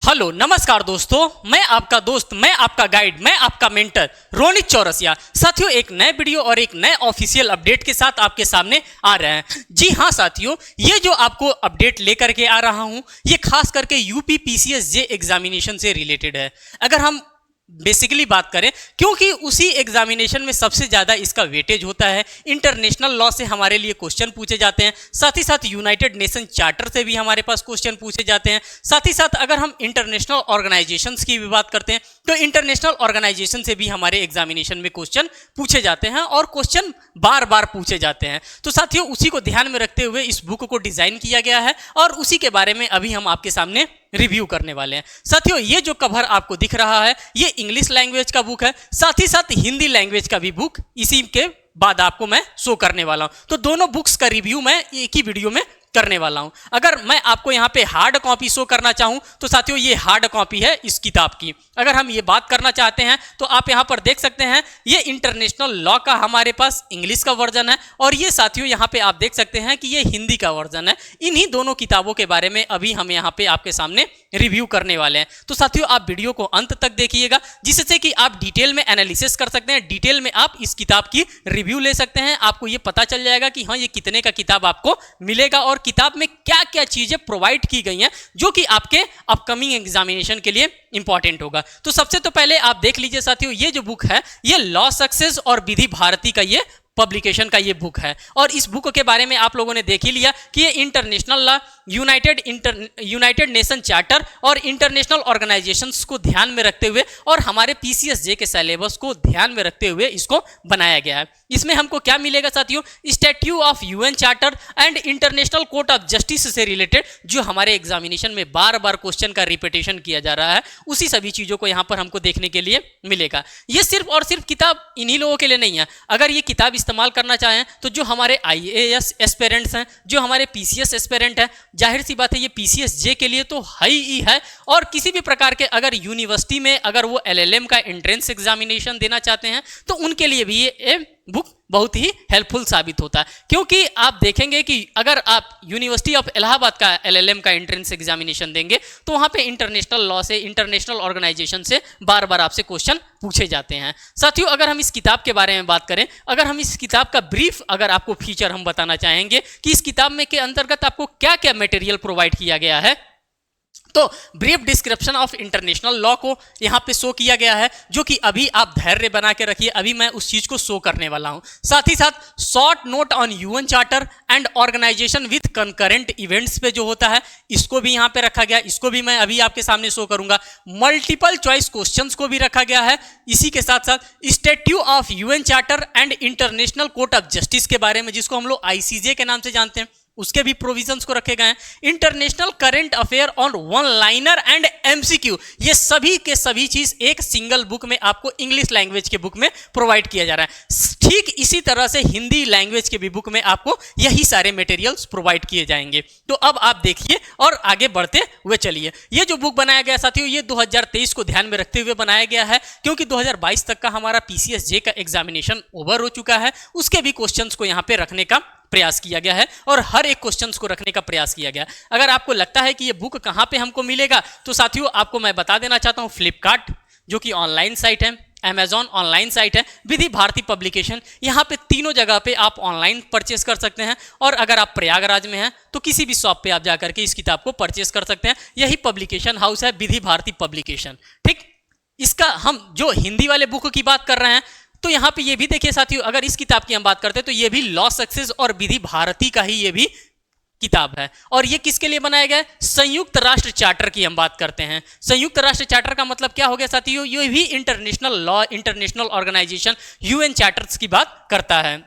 Hello नमस्कार दोस्तों, मैं आपका दोस्त, मैं आपका गाइड, मैं आपका मेंटर रोनित चौरसिया। साथियों, एक नए वीडियो और एक नए ऑफिशियल अपडेट के साथ आपके सामने आ रहे हैं। जी हाँ साथियों, ये जो आपको अपडेट लेकर के आ रहा हूँ ये खास करके यूपी पीसीएस जे एग्जामिनेशन से रिलेटेड है। अगर हम बेसिकली बात करें, क्योंकि उसी एग्जामिनेशन में सबसे ज़्यादा इसका वेटेज होता है। इंटरनेशनल लॉ से हमारे लिए क्वेश्चन पूछे जाते हैं, साथ ही साथ यूनाइटेड नेशन चार्टर से भी हमारे पास क्वेश्चन पूछे जाते हैं। साथ ही साथ अगर हम इंटरनेशनल ऑर्गेनाइजेशंस की भी बात करते हैं तो इंटरनेशनल ऑर्गेनाइजेशन से भी हमारे एग्जामिनेशन में क्वेश्चन पूछे जाते हैं और क्वेश्चन बार बार पूछे जाते हैं। तो साथियों, उसी को ध्यान में रखते हुए इस बुक को डिज़ाइन किया गया है और उसी के बारे में अभी हम आपके सामने रिव्यू करने वाले हैं। साथियों, ये जो कवर आपको दिख रहा है ये इंग्लिश लैंग्वेज का बुक है, साथ ही साथ हिंदी लैंग्वेज का भी बुक इसी के बाद आपको मैं शो करने वाला हूं। तो दोनों बुक्स का रिव्यू मैं एक ही वीडियो में करने वाला हूं। अगर मैं आपको यहां पे हार्ड कॉपी शो करना चाहूं तो साथियों ये हार्ड कॉपी है इस किताब की। अगर हम ये बात करना चाहते हैं तो आप यहां पर देख सकते हैं, ये इंटरनेशनल लॉ का हमारे पास इंग्लिश का वर्जन है और ये साथियों यहां पे आप देख सकते हैं कि ये हिंदी का वर्जन है। इन्हीं दोनों किताबों के बारे में अभी हम यहां पे आपके सामने रिव्यू करने वाले हैं। तो साथियों, आप वीडियो को अंत तक देखिएगा जिससे कि आप डिटेल में एनालिसिस कर सकते हैं, डिटेल में आप इस किताब की रिव्यू ले सकते हैं। आपको ये पता चल जाएगा कि हाँ, ये कितने का किताब आपको मिलेगा और किताब में क्या क्या चीजें प्रोवाइड की गई हैं जो कि आपके अपकमिंग एग्जामिनेशन के लिए इंपॉर्टेंट होगा। तो सबसे तो पहले आप देख लीजिए साथियों, ये जो बुक है ये लॉ सक्सेस और विधि भारती का ये पब्लिकेशन का ये बुक है। और इस बुक के बारे में आप लोगों ने देख ही लिया कि ये international law, United nation charter और इंटरनेशनल ऑर्गेनाइजेशंस को ध्यान में रखते हुए और हमारे पीसीएसजे के सिलेबस को ध्यान में रखते हुए इसको बनाया गया है। इसमें हमको क्या मिलेगा साथियों, statute of UN charter and international court of justice से रिलेटेड जो हमारे एग्जामिनेशन में बार बार क्वेश्चन का रिपीटेशन किया जा रहा है, उसी सभी चीजों को यहाँ पर हमको देखने के लिए मिलेगा। ये सिर्फ और सिर्फ किताब इन्हीं लोगों के लिए नहीं है। अगर ये किताब इस्तेमाल करना चाहें तो जो हमारे आईएएस एस्पिरेंट्स हैं, जो हमारे पीसीएस एस्पिरेंट हैं, जाहिर सी बात है ये पीसीएसजे के लिए तो हाई ही है। और किसी भी प्रकार के अगर यूनिवर्सिटी में अगर वो एलएलएम का एंट्रेंस एग्जामिनेशन देना चाहते हैं तो उनके लिए भी ये बुक बहुत ही हेल्पफुल साबित होता है। क्योंकि आप देखेंगे कि अगर आप यूनिवर्सिटी ऑफ इलाहाबाद का एलएलएम का एंट्रेंस एग्जामिनेशन देंगे तो वहां पे इंटरनेशनल लॉ से, इंटरनेशनल ऑर्गेनाइजेशन से बार बार आपसे क्वेश्चन पूछे जाते हैं। साथियों, अगर हम इस किताब के बारे में बात करें, अगर हम इस किताब का ब्रीफ अगर आपको फीचर हम बताना चाहेंगे कि इस किताब में के अंतर्गत आपको क्या क्या मटेरियल प्रोवाइड किया गया है, तो brief description of international law को यहाँ पे शो किया गया है, जो कि अभी आप धैर्य बना के रखिए, अभी मैं उस चीज को शो करने वाला हूँ। साथ ही साथ short note on UN charter and organization with concurrent events पे जो होता है इसको भी यहाँ पे रखा गया, इसको भी मैं अभी आपके सामने शो करूंगा। मल्टीपल चॉइस क्वेश्चंस को भी रखा गया है। इसी के साथ साथ statute of UN charter and international court of justice के बारे में, जिसको हम लोग आईसीजे के नाम से जानते हैं, उसके भी प्रोविजंस को रखे गए हैं। International current affair on one liner and MCQ, ये सभी के सभी चीज एक सिंगल बुक में आपको इंग्लिश लैंग्वेज के बुक में प्रोवाइड किया जा रहा है। ठीक इसी तरह से हिंदी लैंग्वेज के भी बुक में आपको यही सारे मटेरियल्स प्रोवाइड किए जाएंगे। तो अब आप देखिए और आगे बढ़ते हुए चलिए। ये जो बुक बनाया गया साथियों, ये 2023 को ध्यान में रखते हुए बनाया गया है, क्योंकि 2022 तक का हमारा पीसीएसजे का एग्जामिनेशन ओवर हो चुका है। उसके भी क्वेश्चंस को यहाँ पे रखने का प्रयास किया गया है और हर एक क्वेश्चंस को रखने का प्रयास किया गया है। अगर आपको लगता है कि ये बुक कहां पे हमको मिलेगा तो साथियों आपको मैं बता देना चाहता हूं, फ्लिपकार्ट जो कि ऑनलाइन साइट है, अमेजॉन ऑनलाइन साइट है, विधि भारती पब्लिकेशन, यहाँ पे तीनों जगह पे आप ऑनलाइन परचेस कर सकते हैं। और अगर आप प्रयागराज में हैं तो किसी भी शॉप पे आप जाकर के इस किताब को परचेस कर सकते हैं। यही पब्लिकेशन हाउस है, विधि भारती पब्लिकेशन। ठीक, इसका हम जो हिंदी वाले बुक की बात कर रहे हैं तो यहाँ पे ये भी देखिए साथियों, अगर इस किताब की हम बात करते हैं तो ये भी लॉ सक्सेस और विधि भारती का ही ये भी किताब है। और ये किसके लिए बनाया गया है, संयुक्त राष्ट्र चार्टर की हम बात करते हैं। संयुक्त राष्ट्र चार्टर का मतलब क्या हो गया साथियों, ये भी international law, international organization UN charters की बात करता है।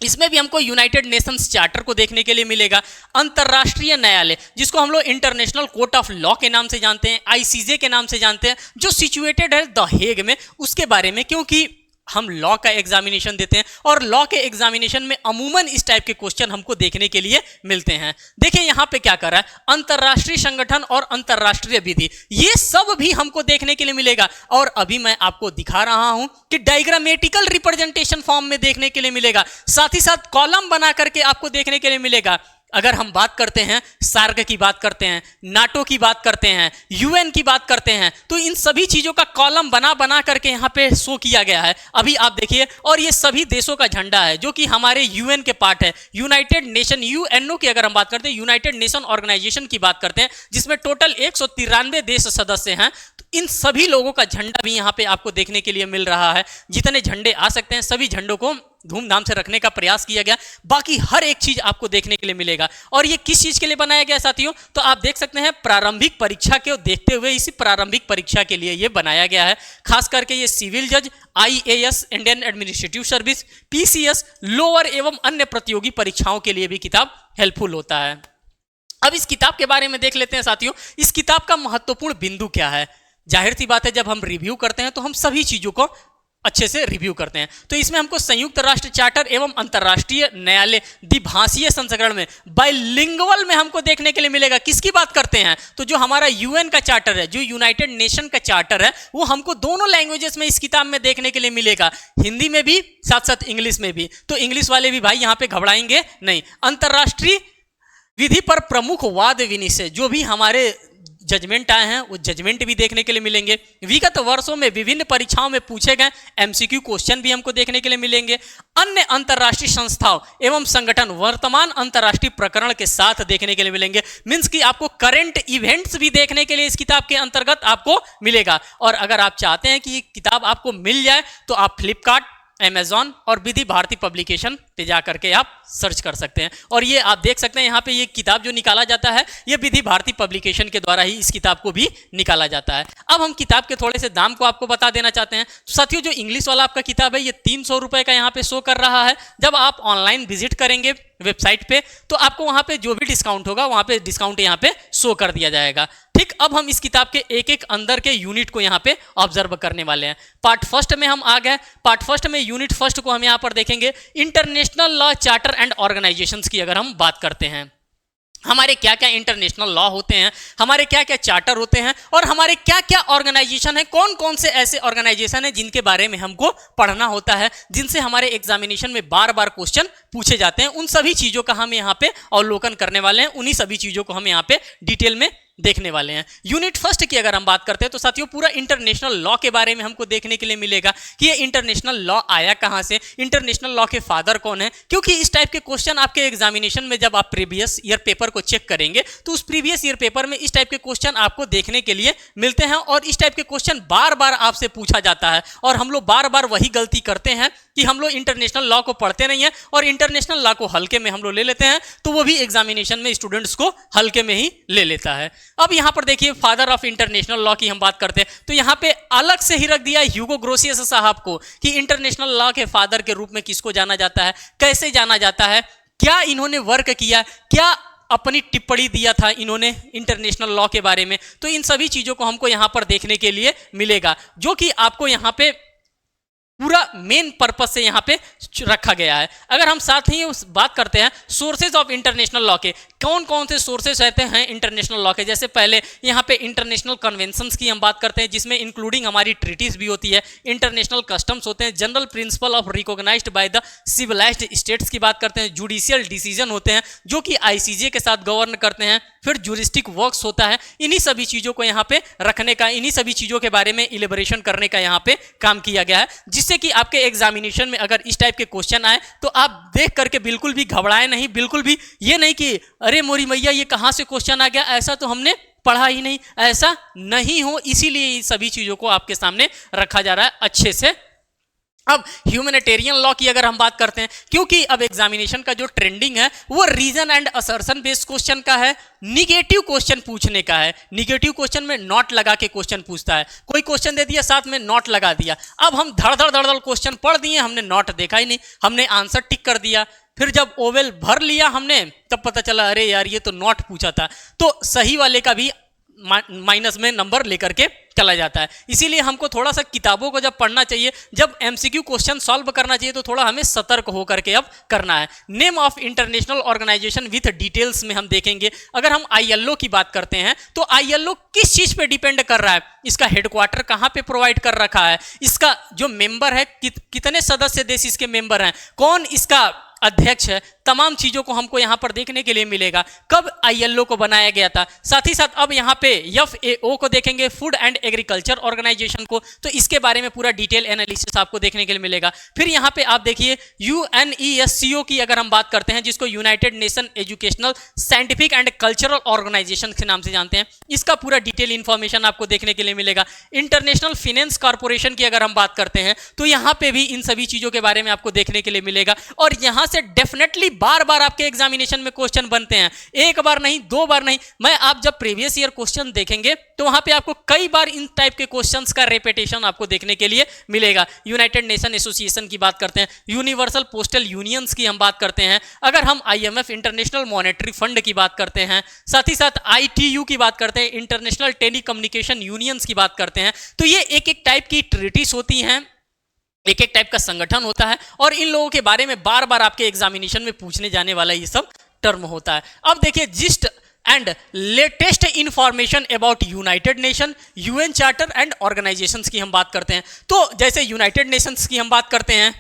इसमें भी हमको यूनाइटेड नेशंस चार्टर को देखने के लिए मिलेगा। अंतरराष्ट्रीय न्यायालय, जिसको हम लोग इंटरनेशनल कोर्ट ऑफ लॉ के नाम से जानते हैं, आईसीजे के नाम से जानते हैं, जो सिचुएटेड है द हेग में, उसके बारे में, क्योंकि हम लॉ का एग्जामिनेशन देते हैं और लॉ के एग्जामिनेशन में अमूमन इस टाइप के क्वेश्चन हमको देखने के लिए मिलते हैं। देखिए यहाँ पे क्या कर रहा है, अंतरराष्ट्रीय संगठन और अंतरराष्ट्रीय विधि, ये सब भी हमको देखने के लिए मिलेगा। और अभी मैं आपको दिखा रहा हूं कि डायग्रामेटिकल रिप्रेजेंटेशन फॉर्म में देखने के लिए मिलेगा, साथ ही साथ कॉलम बना करके आपको देखने के लिए मिलेगा। अगर हम बात करते हैं सार्क की बात करते हैं, नाटो की बात करते हैं, यूएन की बात करते हैं, तो इन सभी चीजों का कॉलम बना बना करके यहाँ पे शो किया गया है। अभी आप देखिए, और ये सभी देशों का झंडा है जो कि हमारे यूएन के पार्ट है, यूनाइटेड नेशन, यूएनओ की अगर हम बात करते हैं, यूनाइटेड नेशन ऑर्गेनाइजेशन की बात करते हैं, जिसमें टोटल 193 देश सदस्य हैं। तो इन सभी लोगों का झंडा भी यहाँ पे आपको देखने के लिए मिल रहा है। जितने झंडे आ सकते हैं सभी झंडों को धूमधाम से रखने का प्रयास किया गया। बाकी हर एक चीज आपको देखने के लिए मिलेगा। और ये किस चीज के लिए बनाया गया साथियों, तो आप देख सकते हैं प्रारंभिक परीक्षा को देखते हुए इसी प्रारंभिक परीक्षा के लिए ये बनाया गया है। खास करके ये सिविल जज, IAS, Indian administrative service, PCS, lower एवं अन्य प्रतियोगी परीक्षाओं के लिए भी किताब हेल्पफुल होता है। अब इस किताब के बारे में देख लेते हैं साथियों, इस किताब का महत्वपूर्ण बिंदु क्या है। जाहिर सी बात है, जब हम रिव्यू करते हैं तो हम सभी चीजों को अच्छे से रिव्यू करते हैं। तो इसमें हमको संयुक्त राष्ट्र चार्टर एवं अंतरराष्ट्रीय न्यायालय द्विभाषीय संस्करण में, बाइलिंगुअल में हमको देखने के लिए मिलेगा। किसकी बात करते हैं, तो जो हमारा यूएन का चार्टर है, जो यूनाइटेड नेशन का चार्टर है, वो हमको दोनों लैंग्वेजेस में इस किताब में देखने के लिए मिलेगा, हिंदी में भी साथ साथ इंग्लिश में भी। तो इंग्लिश वाले भी भाई यहाँ पे घबराएंगे नहीं। अंतरराष्ट्रीय विधि पर प्रमुख वाद विनिश्चय, जो भी हमारे जजमेंट आए हैं वो जजमेंट भी देखने के लिए मिलेंगे। विगत वर्षों में विभिन्न परीक्षाओं में पूछे गए एमसीक्यू क्वेश्चन भी हमको देखने के लिए मिलेंगे। अन्य अंतरराष्ट्रीय संस्थाओं एवं संगठन वर्तमान अंतरराष्ट्रीय प्रकरण के साथ देखने के लिए मिलेंगे। मींस कि आपको करंट इवेंट्स भी देखने के लिए इस किताब के अंतर्गत आपको मिलेगा। और अगर आप चाहते हैं कि ये किताब आपको मिल जाए तो आप फ्लिपकार्ट, अमेजॉन और विधि भारती पब्लिकेशन पे जा करके आप सर्च कर सकते हैं। और ये आप देख सकते हैं यहाँ पे ये किताब जो निकाला जाता है ये विधि भारती पब्लिकेशन के द्वारा ही इस किताब को भी निकाला जाता है। अब हम किताब के थोड़े से दाम को आपको बता देना चाहते हैं। तो साथियों, जो इंग्लिश वाला आपका किताब है ये 300 रुपए का यहाँ पे शो कर रहा है। जब आप ऑनलाइन विजिट करेंगे वेबसाइट पे तो आपको वहाँ पे जो भी डिस्काउंट होगा वहाँ पे डिस्काउंट यहाँ पे शो कर दिया जाएगा। ठीक, अब हम इस किताब के एक एक अंदर के यूनिट को यहाँ पे ऑब्जर्व करने वाले हैं। पार्ट फर्स्ट में हम आ गए। पार्ट फर्स्ट में यूनिट फर्स्ट को हम यहाँ पर देखेंगे। International law charter and organisations की अगर हम बात करते हैं, हमारे क्या क्या इंटरनेशनल लॉ होते हैं, हमारे क्या क्या चार्टर होते हैं और हमारे क्या क्या ऑर्गेनाइजेशन है, कौन कौन से ऐसे ऑर्गेनाइजेशन है जिनके बारे में हमको पढ़ना होता है, जिनसे हमारे एग्जामिनेशन में बार बार क्वेश्चन पूछे जाते हैं। उन सभी चीजों का हम यहाँ पे अवलोकन करने वाले हैं। उन्हीं सभी चीजों को हम यहाँ पे डिटेल में देखने वाले हैं। यूनिट फर्स्ट की अगर हम बात करते हैं तो साथियों पूरा इंटरनेशनल लॉ के बारे में हमको देखने के लिए मिलेगा कि ये इंटरनेशनल लॉ आया कहां से, इंटरनेशनल लॉ के फादर कौन है। क्योंकि इस टाइप के क्वेश्चन आपके एग्जामिनेशन में जब आप प्रीवियस ईयर पेपर को चेक करेंगे तो उस प्रीवियस ईयर पेपर में इस टाइप के क्वेश्चन आपको देखने के लिए मिलते हैं और इस टाइप के क्वेश्चन बार बार आपसे पूछा जाता है। और हम लोग बार बार वही गलती करते हैं कि हम लोग इंटरनेशनल लॉ को पढ़ते नहीं है और इंटरनेशनल लॉ को हल्के में हम लोग ले लेते हैं, तो वो भी एग्जामिनेशन में स्टूडेंट्स को हल्के में ही ले लेता है। अब यहां पर देखिए फादर ऑफ इंटरनेशनल लॉ की हम बात करते हैं तो यहां पे अलग से ही रख दिया ह्यूगो ग्रोसियस साहब को कि इंटरनेशनल लॉ के फादर के रूप में किसको जाना जाता है, कैसे जाना जाता है, क्या इन्होंने वर्क किया, क्या अपनी टिप्पणी दिया था इन्होंने इंटरनेशनल लॉ के बारे में। तो इन सभी चीजों को हमको यहां पर देखने के लिए मिलेगा, जो कि आपको यहां पे पूरा मेन पर्पस से यहाँ पे रखा गया है। अगर हम साथ ही उस बात करते हैं सोर्सेज ऑफ इंटरनेशनल लॉ के, कौन कौन से सोर्सेज रहते हैं इंटरनेशनल लॉ के, जैसे पहले यहाँ पे इंटरनेशनल कन्वेंशंस की हम बात करते हैं जिसमें इंक्लूडिंग हमारी ट्रीटीज भी होती है, इंटरनेशनल कस्टम्स होते हैं, general principle of recognized by the civilized states की बात करते हैं, जुडिशियल डिसीजन होते हैं जो कि आईसीजे के साथ गवर्न करते हैं, फिर ज्यूरिस्टिक वर्क्स होता है। इन्हीं सभी चीजों को यहाँ पे रखने का, इन्हीं सभी चीजों के बारे में इलेबोरेशन करने का यहाँ पे काम किया गया है, जिससे कि आपके एग्जामिनेशन में अगर इस टाइप के क्वेश्चन आए तो आप देख करके बिल्कुल भी घबराए नहीं, बिल्कुल भी ये नहीं कि अरे मोरी मैया ये कहां से क्वेश्चन आ गया, ऐसा तो हमने पढ़ा ही नहीं, ऐसा नहीं हो। इसीलिए इन सभी चीजों को आपके सामने रखा जा रहा है अच्छे से। अब ह्यूमैनिटेरियन लॉ की अगर हम बात करते हैं, क्योंकि अब एग्जामिनेशन का जो ट्रेंडिंग है वो reason and assertion based question का है, निगेटिव क्वेश्चन पूछने का है। निगेटिव क्वेश्चन में नॉट लगा के क्वेश्चन पूछता है, कोई क्वेश्चन दे दिया साथ में नॉट लगा दिया, अब हम धड़ धड़ धड़ धड़ क्वेश्चन पढ़ दिए, हमने नॉट देखा ही नहीं, हमने आंसर टिक कर दिया, फिर जब ओवेल भर लिया हमने तब पता चला अरे यार ये तो नॉट पूछा था। तो सही वाले का भी माइनस में नंबर लेकर के चला जाता है। इसीलिए हमको थोड़ा सा किताबों को जब पढ़ना चाहिए, जब एमसीक्यू क्वेश्चन सॉल्व करना चाहिए तो थोड़ा हमें सतर्क होकर के अब करना है। Name of international organization with details में हम देखेंगे। अगर हम आईएलओ की बात करते हैं तो आईएलओ किस चीज पे डिपेंड कर रहा है, इसका हेडक्वार्टर कहां पे प्रोवाइड कर रखा है, इसका जो मेंबर है कितने सदस्य देश इसके मेंबर हैं, कौन इसका अध्यक्ष है, तमाम चीजों को हमको यहाँ पर देखने के लिए मिलेगा। कब ILO को बनाया गया था, साथ ही साथ अब यहाँ पे FAO को देखेंगे, फूड एंड एग्रीकल्चर ऑर्गेनाइजेशन को, तो इसके बारे में पूरा डिटेल एनालिसिस आपको देखने के लिए मिलेगा। फिर यहाँ पे आप देखिए UNESCO की अगर हम बात करते हैं, जिसको United Nation Educational Scientific and Cultural Organization के नाम से जानते हैं, इसका पूरा डिटेल इंफॉर्मेशन आपको देखने के लिए मिलेगा। इंटरनेशनल फाइनेंस कॉर्पोरेशन की अगर हम बात करते हैं तो यहाँ पे भी इन सभी चीजों के बारे में आपको देखने के लिए मिलेगा। और यहाँ से डेफिनेटली बार बार आपके एग्जामिनेशन में क्वेश्चन बनते हैं, एक बार नहीं, दो बार नहीं, मैं आप जब प्रीवियस ईयर क्वेश्चन देखेंगे तो वहां पे आपको कई बार इन टाइप के क्वेश्चंस का रिपीटेशन आपको देखने के लिए मिलेगा। यूनाइटेड नेशन एसोसिएशन की बात करते हैं, यूनिवर्सल पोस्टल यूनियंस की हम बात करते हैं, अगर हम IMF इंटरनेशनल मॉनेटरी फंड की बात करते हैं, साथ ही साथ ITU की बात करते हैं, इंटरनेशनल टेलीकम्युनिकेशन यूनियंस की बात करते हैं, तो ये एक एक टाइप की ट्रीटीज होती हैं, एक एक टाइप का संगठन होता है, और इन लोगों के बारे में बार बार आपके एग्जामिनेशन में पूछने जाने वाला ये सब टर्म होता है। अब देखिए gist and latest information about United nation, UN charter and organisations की हम बात करते हैं, तो जैसे यूनाइटेड नेशंस की हम बात करते हैं,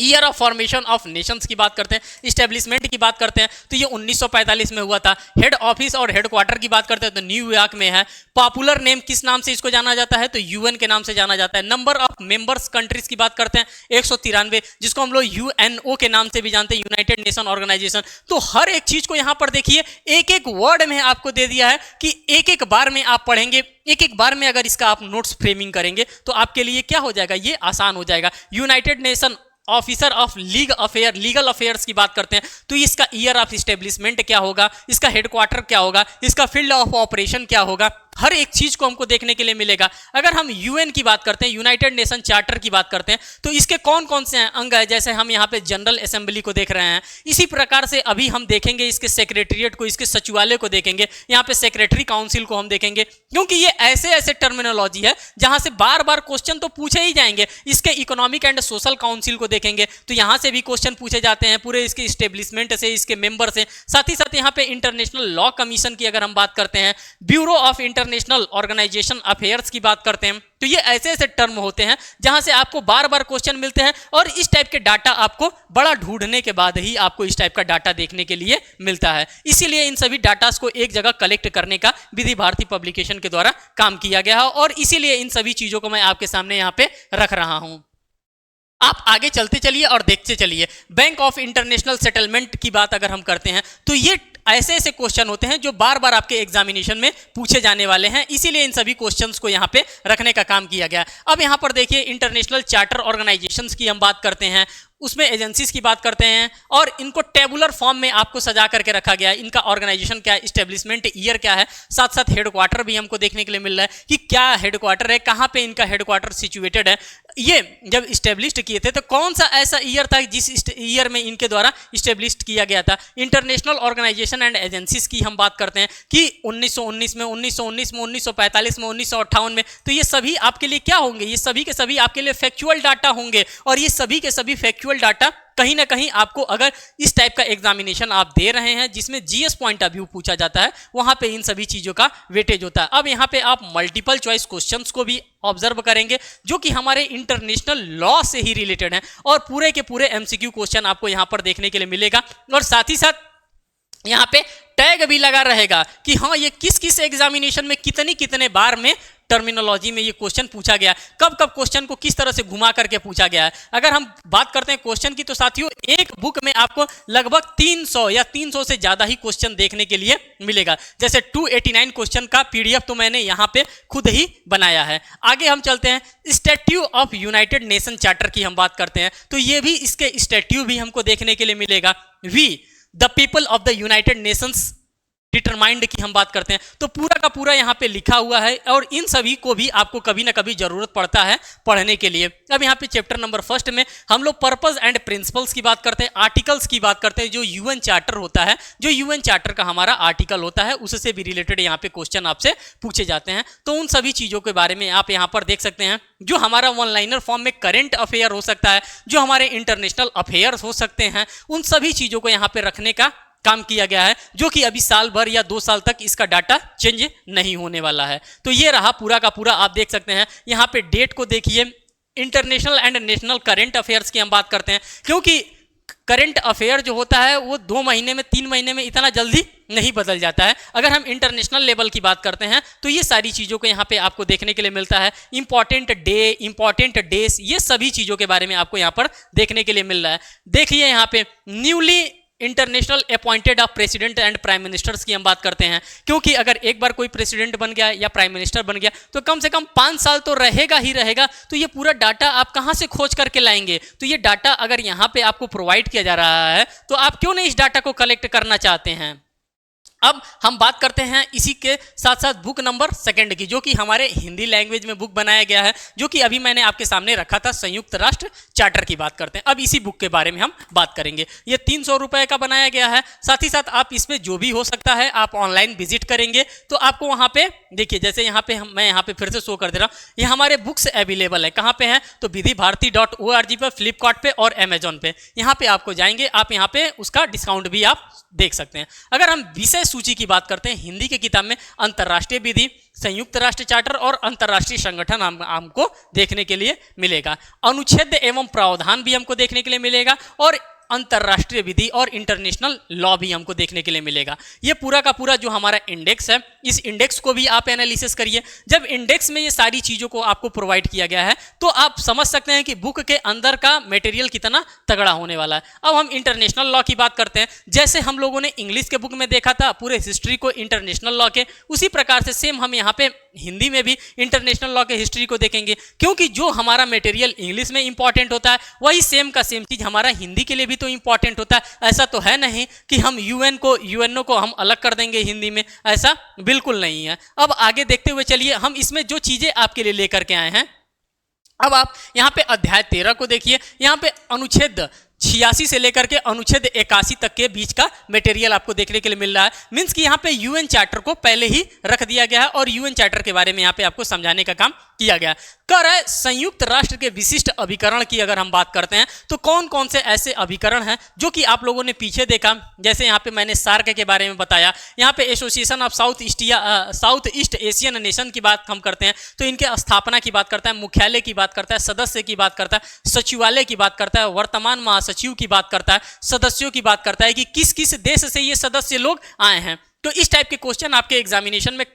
year of formation of Nations की बात करते हैं, इस्टेब्लिशमेंट की बात करते हैं तो ये 1945 में हुआ था। हेड ऑफिस और हेड क्वार्टर की बात करते हैं तो न्यूयॉर्क में है। पॉपुलर नेम किस नाम से इसको जाना जाता है, तो UN के नाम से जाना जाता है। नंबर ऑफ मेंबर्स कंट्रीज की बात करते हैं 193, जिसको हम लोग UNO के नाम से भी जानते हैं, यूनाइटेड नेशन ऑर्गेनाइजेशन। तो हर एक चीज को यहाँ पर देखिए, एक एक वर्ड में आपको दे दिया है कि एक एक बार में आप पढ़ेंगे, एक एक बार में अगर इसका आप नोट्स फ्रेमिंग करेंगे तो आपके लिए क्या हो जाएगा, ये आसान हो जाएगा। United nation officer of legal affairs की बात करते हैं तो इसका ईयर ऑफ इस्टेब्लिशमेंट क्या होगा, इसका हेडक्वार्टर क्या होगा, इसका फील्ड ऑफ ऑपरेशन क्या होगा, हर एक चीज को हमको देखने के लिए मिलेगा। अगर हम UN की बात करते हैं, यूनाइटेड नेशन चार्टर की बात करते हैं, तो इसके कौन कौन से अंग है, जैसे हम यहाँ पे जनरल असेंबली को देख रहे हैं, इसी प्रकार से अभी हम देखेंगे इसके सेक्रेटरीट को, इसके सचिवालय को देखेंगे, यहाँ पे सेक्रेटरी काउंसिल को हम देखेंगे, क्योंकि ये ऐसे ऐसे टर्मिनोलॉजी है जहां से बार बार क्वेश्चन तो पूछे ही जाएंगे। इसके इकोनॉमिक एंड सोशल काउंसिल को देखेंगे तो यहाँ से भी क्वेश्चन पूछे जाते हैं, पूरे इसके इस्टेब्लिशमेंट से, इसके मेंबर से। साथ ही साथ यहाँ पे इंटरनेशनल लॉ कमीशन की अगर हम बात करते हैं, Bureau of international Organization Affairs की बात करते हैं, तो ये ऐसे ऐसे टर्म होते हैं जहां से आपको बार बार क्वेश्चन मिलते हैं, और इस टाइप के डाटा आपको बड़ा ढूंढने के बाद ही आपको इस टाइप का डाटा देखने के लिए मिलता है। इसीलिए इन सभी डाटास को एक जगह कलेक्ट करने का विधि भारती पब्लिकेशन के द्वारा काम किया गया है, और इसीलिए इन सभी चीजों को मैं आपके सामने यहाँ पे रख रहा हूं। आप आगे चलते चलिए और देखते चलिए। बैंक ऑफ इंटरनेशनल सेटलमेंट की बात अगर हम करते हैं तो ये ऐसे ऐसे क्वेश्चन होते हैं जो बार बार आपके एग्जामिनेशन में पूछे जाने वाले हैं, इसीलिए इन सभी क्वेश्चंस को यहाँ पे रखने का काम किया गया। अब यहाँ पर देखिए इंटरनेशनल चार्टर ऑर्गेनाइजेशंस की हम बात करते हैं, उसमें एजेंसीज की बात करते हैं, और इनको टेबुलर फॉर्म में आपको सजा करके रखा गया है। इनका ऑर्गेनाइजेशन क्या है, इस्टेब्लिशमेंट ईयर क्या है, साथ साथ हेडक्वार्टर भी हमको देखने के लिए मिल रहा है कि क्या हेडक्वार्टर है, कहाँ पे इनका हेडक्वार्टर सिचुएटेड है। ये जब इस्टेब्लिश्ड किए थे तो कौन सा ऐसा ईयर था जिस ईयर में इनके द्वारा इस्टेब्लिश्ड किया गया था। इंटरनेशनल ऑर्गेनाइजेशन एंड एजेंसीज की हम बात करते हैं कि 1919 में, 1919 में, 1945 में, 1958 में, तो ये सभी आपके लिए क्या होंगे, ये सभी के सभी आपके लिए फैक्चुअल डाटा होंगे, और ये सभी के सभी फैक्चुअल डाटा कहीं ना कहीं आपको, अगर इस टाइप का एग्जामिनेशन आप दे रहे हैं जिसमें GS पॉइंट ऑफ व्यू पूछा जाता है, वहां पे इन सभी चीजों का वेटेज होता है। अब यहाँ पे आप मल्टीपल चॉइस क्वेश्चंस को भी ऑब्जर्व करेंगे जो कि हमारे इंटरनेशनल लॉ से ही रिलेटेड हैं, और पूरे के पूरे MCQ क्वेश्चन आपको यहाँ पर देखने के लिए मिलेगा, और साथ ही साथ यहाँ पे टैग भी लगा रहेगा कि हाँ ये किस किस एग्जामिनेशन में कितने बार में टर्मिनोलॉजी में ये क्वेश्चन पूछा गया, कब कब क्वेश्चन को किस तरह से घुमा करके पूछा गया है। अगर हम बात करते हैं क्वेश्चन की तो साथियों एक बुक में आपको लगभग 300 या 300 से ज्यादा ही क्वेश्चन देखने के लिए मिलेगा। जैसे 289 क्वेश्चन का PDF तो मैंने यहाँ पे खुद ही बनाया है। आगे हम चलते हैं, statute of United nation charter की हम बात करते हैं तो ये भी, इसके स्टैट्यू भी हमको देखने के लिए मिलेगा। We the people of the United Nations determined की हम बात करते हैं तो पूरा का पूरा यहाँ पे लिखा हुआ है, और इन सभी को भी आपको कभी ना कभी जरूरत पड़ता है पढ़ने के लिए। अब यहाँ पे चैप्टर नंबर 1 में हम लोग पर्पस एंड प्रिंसिपल्स की बात करते हैं, आर्टिकल्स की बात करते हैं, जो UN चार्टर होता है, जो UN चार्टर का हमारा आर्टिकल होता है, उससे भी रिलेटेड यहाँ पे क्वेश्चन आपसे पूछे जाते हैं। तो उन सभी चीजों के बारे में आप यहाँ पर देख सकते हैं, जो हमारा वन लाइनर फॉर्म में करंट अफेयर हो सकता है, जो हमारे इंटरनेशनल अफेयर्स हो सकते हैं, उन सभी चीजों को यहाँ पे रखने का काम किया गया है, जो कि अभी साल भर या 2 साल तक इसका डाटा चेंज नहीं होने वाला है। तो ये रहा पूरा का पूरा, आप देख सकते हैं यहाँ पे डेट को देखिए। International and national current affairs की हम बात करते हैं, क्योंकि करंट अफेयर जो होता है वो 2 महीने में 3 महीने में इतना जल्दी नहीं बदल जाता है। अगर हम इंटरनेशनल लेवल की बात करते हैं तो ये सारी चीज़ों को यहाँ पे आपको देखने के लिए मिलता है। इंपॉर्टेंट डे, इंपॉर्टेंट डेज, ये सभी चीज़ों के बारे में आपको यहाँ पर देखने के लिए मिल रहा है। देखिए यहाँ पे newly international appointed of president and prime ministers की हम बात करते हैं, क्योंकि अगर एक बार कोई प्रेसिडेंट बन गया या प्राइम मिनिस्टर बन गया तो कम से कम 5 साल तो रहेगा ही रहेगा। तो ये पूरा डाटा आप कहां से खोज करके लाएंगे? तो ये डाटा अगर यहां पे आपको प्रोवाइड किया जा रहा है तो आप क्यों नहीं इस डाटा को कलेक्ट करना चाहते हैं? अब हम बात करते हैं इसी के साथ साथ बुक नंबर 2 की, जो कि हमारे हिंदी लैंग्वेज में बुक बनाया गया है, जो कि अभी मैंने आपके सामने रखा था। संयुक्त राष्ट्र चार्टर की बात करते हैं। अब इसी बुक के बारे में हम बात करेंगे। ये 300 रुपए का बनाया गया है। साथ ही साथ आप इसमें जो भी हो सकता है आप ऑनलाइन विजिट करेंगे तो आपको वहां पे देखिए, जैसे यहाँ पे मैं यहाँ पे फिर से शो कर दे रहा हूँ, ये हमारे बुक्स अवेलेबल है। कहाँ पे है? तो विधिभारती.org पे, फ्लिपकार्ट पे और अमेजोन पे। यहाँ पे आपको जाएंगे, आप यहाँ पे उसका डिस्काउंट भी आप देख सकते हैं। अगर हम विषय सूची की बात करते हैं, हिंदी की किताब में अंतर्राष्ट्रीय विधि, संयुक्त राष्ट्र चार्टर और अंतर्राष्ट्रीय संगठन हमको देखने के लिए मिलेगा। अनुच्छेद एवं प्रावधान भी हमको देखने के लिए मिलेगा और अंतर्राष्ट्रीय विधि और इंटरनेशनल लॉ भी हमको देखने के लिए मिलेगा। ये पूरा का पूरा जो हमारा इंडेक्स है, इस इंडेक्स को भी आप एनालिसिस करिए। जब इंडेक्स में ये सारी चीज़ों को आपको प्रोवाइड किया गया है तो आप समझ सकते हैं कि बुक के अंदर का मटेरियल कितना तगड़ा होने वाला है। अब हम इंटरनेशनल लॉ की बात करते हैं। जैसे हम लोगों ने इंग्लिश के बुक में देखा था पूरे हिस्ट्री को इंटरनेशनल लॉ के, उसी प्रकार से सेम हम यहाँ पे हिंदी में भी इंटरनेशनल लॉ के हिस्ट्री को देखेंगे, क्योंकि जो हमारा मटेरियल इंग्लिश में इंपॉर्टेंट होता है वही सेम का सेम चीज हमारा हिंदी के लिए भी तो इंपॉर्टेंट होता है। ऐसा तो है नहीं कि हम यूएनओ को हम अलग कर देंगे हिंदी में, ऐसा बिल्कुल नहीं है। अब आगे देखते हुए चलिए, हम इसमें जो चीजें आपके लिए लेकर के आए हैं, अब आप यहाँ पे अध्याय 13 को देखिए। यहाँ पे अनुच्छेद 86 से लेकर के अनुच्छेद 81 तक के बीच का मटेरियल आपको देखने के लिए मिल रहा है। मींस कि यहाँ पे यूएन चार्टर को पहले ही रख दिया गया है और यूएन चार्टर के बारे में यहाँ पे आपको समझाने का काम किया गया। कह रहा है संयुक्त राष्ट्र के विशिष्ट अभिकरण की अगर हम बात करते हैं तो कौन कौन से ऐसे अभिकरण हैं जो कि आप लोगों ने पीछे देखा। जैसे यहाँ पे मैंने सार्क के बारे में बताया, यहाँ पे association of south east Asian nation की बात हम करते हैं तो इनके स्थापना की बात करता है, मुख्यालय की बात करता है, सदस्य की बात करता है, सचिवालय की बात करता है, वर्तमान महासचिव की बात करता है, सदस्यों की बात करता है कि किस किस देश से ये सदस्य लोग आए हैं। तो इस टाइप के क्वेश्चन आपके एग्जामिनेशन में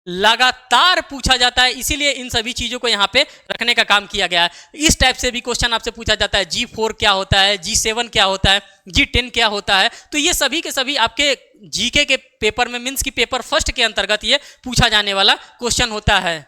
लगातार पूछा जाता है, इसीलिए इन सभी चीजों को यहाँ पे रखने का काम किया गया है। इस टाइप से भी क्वेश्चन आपसे पूछा जाता है, G4 क्या होता है, G7 क्या होता है, G10 क्या होता है। तो ये सभी के सभी आपके जीके के पेपर में, मीन्स की पेपर फर्स्ट के अंतर्गत ये पूछा जाने वाला क्वेश्चन होता है।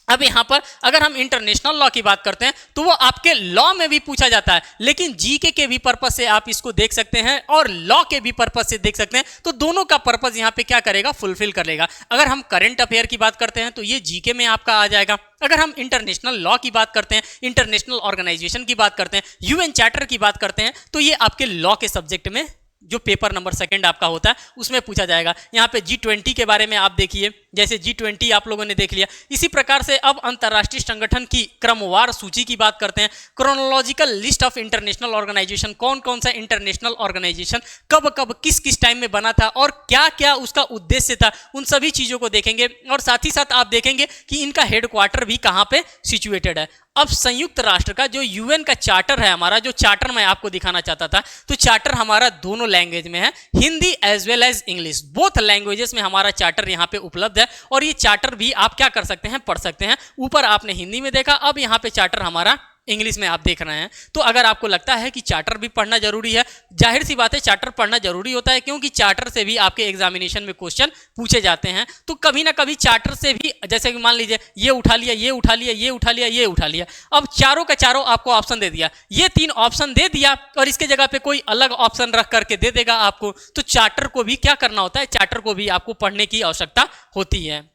अब यहाँ पर अगर हम इंटरनेशनल लॉ की बात करते हैं तो वो आपके लॉ में भी पूछा जाता है, लेकिन जीके के भी पर्पस से आप इसको देख सकते हैं और लॉ के भी पर्पस से देख सकते हैं। तो दोनों का पर्पस यहाँ पे क्या करेगा, फुलफिल करेगा। अगर हम करंट अफेयर की बात करते हैं तो ये जीके में आपका आ जाएगा। अगर हम इंटरनेशनल लॉ की बात करते हैं, इंटरनेशनल ऑर्गेनाइजेशन की बात करते हैं, यूएन चार्टर की बात करते हैं, तो ये आपके लॉ के सब्जेक्ट में जो पेपर नंबर 2 आपका होता है उसमें पूछा जाएगा। यहाँ पे G20 के बारे में आप देखिए, जैसे G20 आप लोगों ने देख लिया। इसी प्रकार से अब अंतर्राष्ट्रीय संगठन की क्रमवार सूची की बात करते हैं, chronological list of international organization, कौन कौन सा इंटरनेशनल ऑर्गेनाइजेशन कब कब किस किस टाइम में बना था और क्या क्या उसका उद्देश्य था, उन सभी चीजों को देखेंगे। और साथ ही साथ आप देखेंगे कि इनका हेडक्वार्टर भी कहाँ पे सिचुएटेड है। अब संयुक्त राष्ट्र का जो यूएन का चार्टर है, हमारा जो चार्टर मैं आपको दिखाना चाहता था, तो चार्टर हमारा दोनों लैंग्वेज में है, Hindi as well as English, both languages में हमारा चार्टर यहाँ पे उपलब्ध है। और ये चार्टर भी आप क्या कर सकते हैं, पढ़ सकते हैं। ऊपर आपने हिंदी में देखा, अब यहाँ पे चार्टर हमारा इंग्लिश में आप देख रहे हैं। तो अगर आपको लगता है कि चार्टर भी पढ़ना जरूरी है, जाहिर सी बात है चार्टर पढ़ना जरूरी होता है, क्योंकि चार्टर से भी आपके एग्जामिनेशन में क्वेश्चन पूछे जाते हैं। तो कभी ना कभी चार्टर से भी, जैसे कि मान लीजिए ये उठा लिया, ये उठा लिया, ये उठा लिया, ये उठा लिया, अब चारों का चारों आपको ऑप्शन दे दिया, ये 3 ऑप्शन दे दिया और इसके जगह पे कोई अलग ऑप्शन रख करके दे देगा आपको। तो चार्टर को भी क्या करना होता है, चार्टर को भी आपको पढ़ने की आवश्यकता होती है।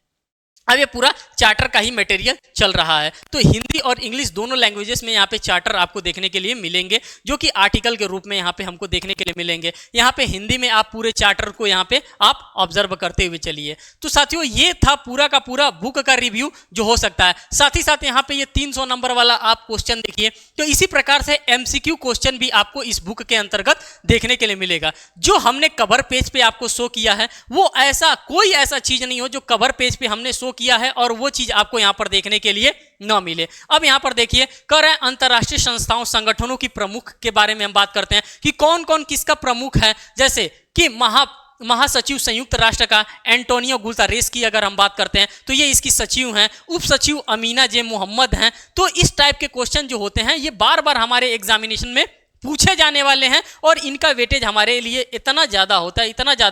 अब ये पूरा चार्टर का ही मटेरियल चल रहा है। तो हिंदी और इंग्लिश दोनों लैंग्वेजेस में यहाँ पे चार्टर आपको देखने के लिए मिलेंगे, जो कि आर्टिकल के रूप में यहाँ पे हमको देखने के लिए मिलेंगे। यहाँ पे हिंदी में आप पूरे चार्टर को यहाँ पे आप ऑब्जर्व करते हुए चलिए। तो साथियों, ये था पूरा का पूरा बुक का रिव्यू जो हो सकता है। साथ ही साथ यहाँ पे ये 300 नंबर वाला आप क्वेश्चन देखिए। तो इसी प्रकार से MCQ क्वेश्चन भी आपको इस बुक के अंतर्गत देखने के लिए मिलेगा। जो हमने कवर पेज पे आपको शो किया है वो ऐसा कोई ऐसा चीज नहीं हो जो कवर पेज पे हमने शो किया है और वो चीज आपको यहाँ पर देखने के लिए न मिले। अब यहाँ पर देखिए कर रहे हैं अंतरराष्ट्रीय संस्थाओं संगठनों की प्रमुख के बारे में हम बात करते हैं कि कौन कौन किसका प्रमुख है। जैसे कि महासचिव संयुक्त राष्ट्र का एंटोनियो गुतरेस की अगर हम बात करते हैं तो ये इसकी सचिव हैं। उप सचिव अमीना जे मोहम्मद हैं। तो इस टाइप के क्वेश्चन जो होते हैं ये बार बार हमारे एग्जामिनेशन में पूछे जाने वाले हैं और इनका वेटेज हमारे लिए इतना ज़्यादा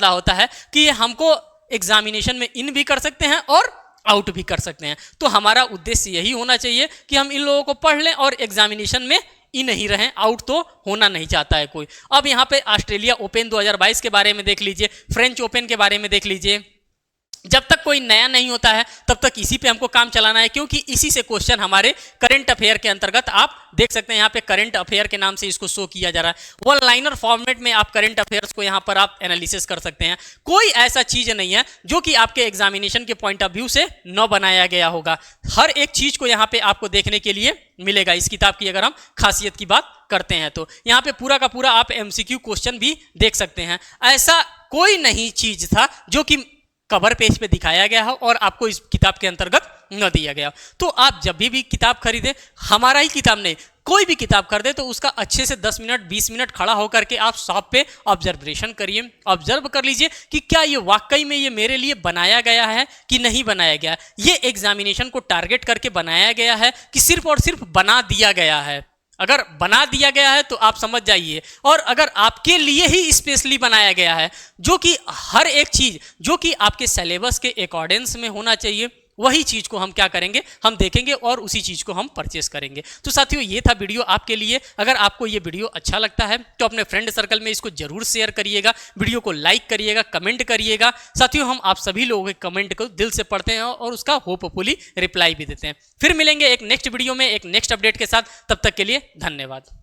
होता है कि ये हमको एग्जामिनेशन में इन भी कर सकते हैं और आउट भी कर सकते हैं। तो हमारा उद्देश्य यही होना चाहिए कि हम इन लोगों को पढ़ लें और एग्जामिनेशन में इन नहीं रहें, आउट तो होना नहीं चाहता है कोई। अब यहाँ पे ऑस्ट्रेलिया ओपन 2022 के बारे में देख लीजिए, फ्रेंच ओपन के बारे में देख लीजिए। जब तक कोई नया नहीं होता है तब तक इसी पे हमको काम चलाना है, क्योंकि इसी से क्वेश्चन हमारे करंट अफेयर के अंतर्गत आप देख सकते हैं। यहाँ पे करंट अफेयर के नाम से इसको शो किया जा रहा है। वन लाइनर फॉर्मेट में आप करंट अफेयर्स को यहाँ पर आप एनालिसिस कर सकते हैं। कोई ऐसा चीज नहीं है जो कि आपके एग्जामिनेशन के पॉइंट ऑफ व्यू से न बनाया गया होगा। हर एक चीज को यहाँ पे आपको देखने के लिए मिलेगा इस किताब की। अगर हम खासियत की बात करते हैं तो यहाँ पे पूरा का पूरा आप MCQ क्वेश्चन भी देख सकते हैं। ऐसा कोई नहीं चीज था जो कि कवर पेज पे दिखाया गया हो और आपको इस किताब के अंतर्गत न दिया गया। तो आप जब भी किताब खरीदे, हमारा ही किताब नहीं कोई भी किताब खरीदे, तो उसका अच्छे से 10 मिनट 20 मिनट खड़ा होकर के आप शॉप पे ऑब्जर्वेशन करिए, ऑब्जर्व कर लीजिए कि क्या ये वाकई में ये मेरे लिए बनाया गया है कि नहीं बनाया गया। ये एग्जामिनेशन को टारगेट करके बनाया गया है कि सिर्फ और सिर्फ बना दिया गया है। अगर बना दिया गया है तो आप समझ जाइए, और अगर आपके लिए ही स्पेशली बनाया गया है, जो कि हर एक चीज जो कि आपके सिलेबस के अकॉर्डेंस में होना चाहिए, वही चीज को हम क्या करेंगे, हम देखेंगे और उसी चीज को हम परचेस करेंगे। तो साथियों ये था वीडियो आपके लिए। अगर आपको ये वीडियो अच्छा लगता है तो अपने फ्रेंड सर्कल में इसको जरूर शेयर करिएगा, वीडियो को लाइक करिएगा, कमेंट करिएगा। साथियों हम आप सभी लोगों के कमेंट को दिल से पढ़ते हैं और उसका होपफुली रिप्लाई भी देते हैं। फिर मिलेंगे एक नेक्स्ट वीडियो में एक नेक्स्ट अपडेट के साथ। तब तक के लिए धन्यवाद।